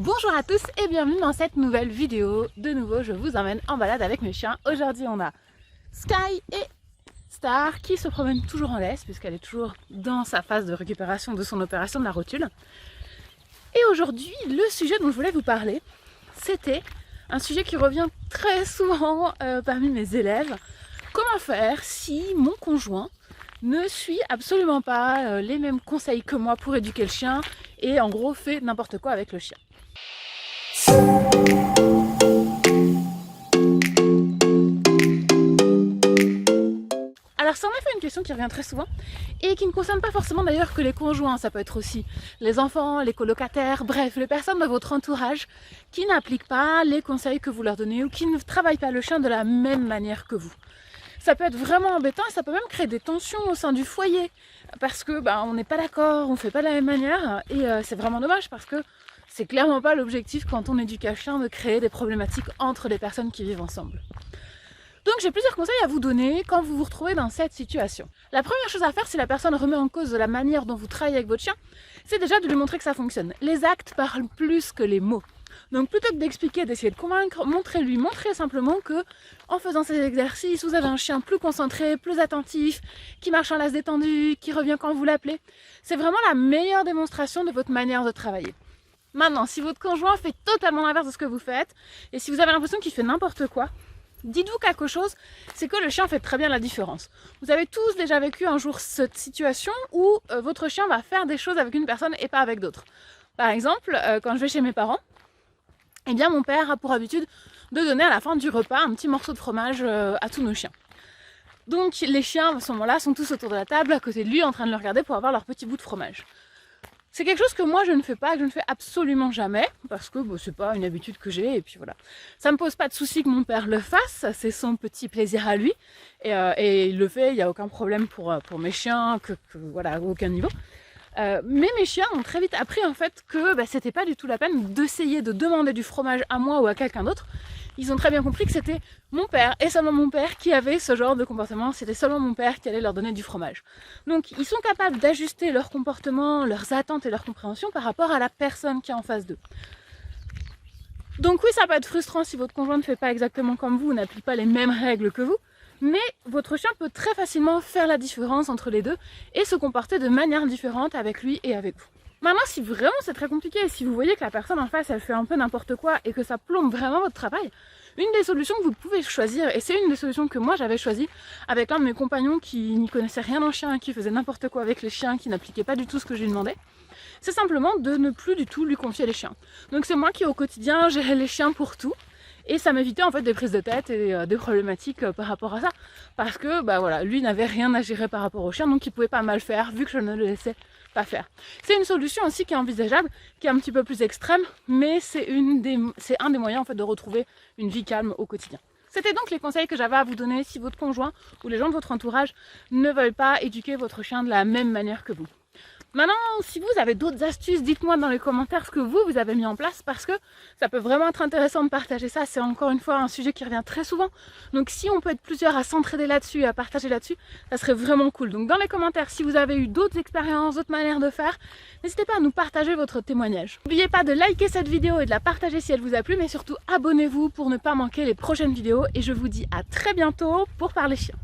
Bonjour à tous et bienvenue dans cette nouvelle vidéo. De nouveau, je vous emmène en balade avec mes chiens. Aujourd'hui, on a Sky et Star qui se promènent toujours en laisse puisqu'elle est toujours dans sa phase de récupération de son opération de la rotule. Et aujourd'hui, le sujet dont je voulais vous parler, c'était un sujet qui revient très souvent parmi mes élèves. Comment faire si mon conjoint ne suit absolument pas les mêmes conseils que moi pour éduquer le chien et en gros fait n'importe quoi avec le chien. Alors c'est en effet une question qui revient très souvent et qui ne concerne pas forcément d'ailleurs que les conjoints, ça peut être aussi les enfants, les colocataires, bref, les personnes de votre entourage qui n'appliquent pas les conseils que vous leur donnez ou qui ne travaillent pas le chien de la même manière que vous. Ça peut être vraiment embêtant et ça peut même créer des tensions au sein du foyer parce que on n'est pas d'accord, on ne fait pas de la même manière et c'est vraiment dommage parce que c'est clairement pas l'objectif quand on éduque un chien de créer des problématiques entre les personnes qui vivent ensemble. Donc j'ai plusieurs conseils à vous donner quand vous vous retrouvez dans cette situation. La première chose à faire si la personne remet en cause la manière dont vous travaillez avec votre chien, c'est déjà de lui montrer que ça fonctionne. Les actes parlent plus que les mots. Donc plutôt que d'expliquer, d'essayer de convaincre, montrez simplement que en faisant ces exercices, vous avez un chien plus concentré, plus attentif, qui marche en laisse détendue, qui revient quand vous l'appelez. C'est vraiment la meilleure démonstration de votre manière de travailler. Maintenant, si votre conjoint fait totalement l'inverse de ce que vous faites, et si vous avez l'impression qu'il fait n'importe quoi, dites-vous quelque chose, c'est que le chien fait très bien la différence. Vous avez tous déjà vécu un jour cette situation où votre chien va faire des choses avec une personne et pas avec d'autres. Par exemple, quand je vais chez mes parents, eh bien mon père a pour habitude de donner à la fin du repas un petit morceau de fromage à tous nos chiens. Donc les chiens à ce moment-là sont tous autour de la table à côté de lui en train de le regarder pour avoir leur petit bout de fromage. C'est quelque chose que moi je ne fais pas, que je ne fais absolument jamais, parce que c'est pas une habitude que j'ai, et puis voilà. Ça me pose pas de souci que mon père le fasse, c'est son petit plaisir à lui, et il le fait, il n'y a aucun problème pour mes chiens, voilà, à aucun niveau. Mais mes chiens ont très vite appris en fait que c'était pas du tout la peine d'essayer de demander du fromage à moi ou à quelqu'un d'autre. Ils ont très bien compris que c'était mon père et seulement mon père qui avait ce genre de comportement, c'était seulement mon père qui allait leur donner du fromage. Donc ils sont capables d'ajuster leur comportement, leurs attentes et leur compréhension par rapport à la personne qui est en face d'eux. Donc oui, ça peut être frustrant si votre conjoint ne fait pas exactement comme vous, n'applique pas les mêmes règles que vous, mais votre chien peut très facilement faire la différence entre les deux et se comporter de manière différente avec lui et avec vous. Maintenant, si vraiment c'est très compliqué et si vous voyez que la personne en face elle fait un peu n'importe quoi et que ça plombe vraiment votre travail, une des solutions que vous pouvez choisir, et c'est une des solutions que moi j'avais choisi avec l'un de mes compagnons qui n'y connaissait rien en chien, qui faisait n'importe quoi avec les chiens, qui n'appliquait pas du tout ce que je lui demandais, c'est simplement de ne plus du tout lui confier les chiens. Donc c'est moi qui au quotidien gérais les chiens pour tout. Et ça m'évitait en fait des prises de tête et des problématiques par rapport à ça. Parce que voilà, lui n'avait rien à gérer par rapport au chien, donc il pouvait pas mal faire vu que je ne le laissais pas faire. C'est une solution aussi qui est envisageable, qui est un petit peu plus extrême, mais c'est un des moyens en fait de retrouver une vie calme au quotidien. C'était donc les conseils que j'avais à vous donner si votre conjoint ou les gens de votre entourage ne veulent pas éduquer votre chien de la même manière que vous. Maintenant, si vous avez d'autres astuces, dites-moi dans les commentaires ce que vous avez mis en place parce que ça peut vraiment être intéressant de partager ça. C'est encore une fois un sujet qui revient très souvent. Donc si on peut être plusieurs à s'entraider là-dessus, à partager là-dessus, ça serait vraiment cool. Donc dans les commentaires, si vous avez eu d'autres expériences, d'autres manières de faire, n'hésitez pas à nous partager votre témoignage. N'oubliez pas de liker cette vidéo et de la partager si elle vous a plu, mais surtout abonnez-vous pour ne pas manquer les prochaines vidéos. Et je vous dis à très bientôt pour parler chien.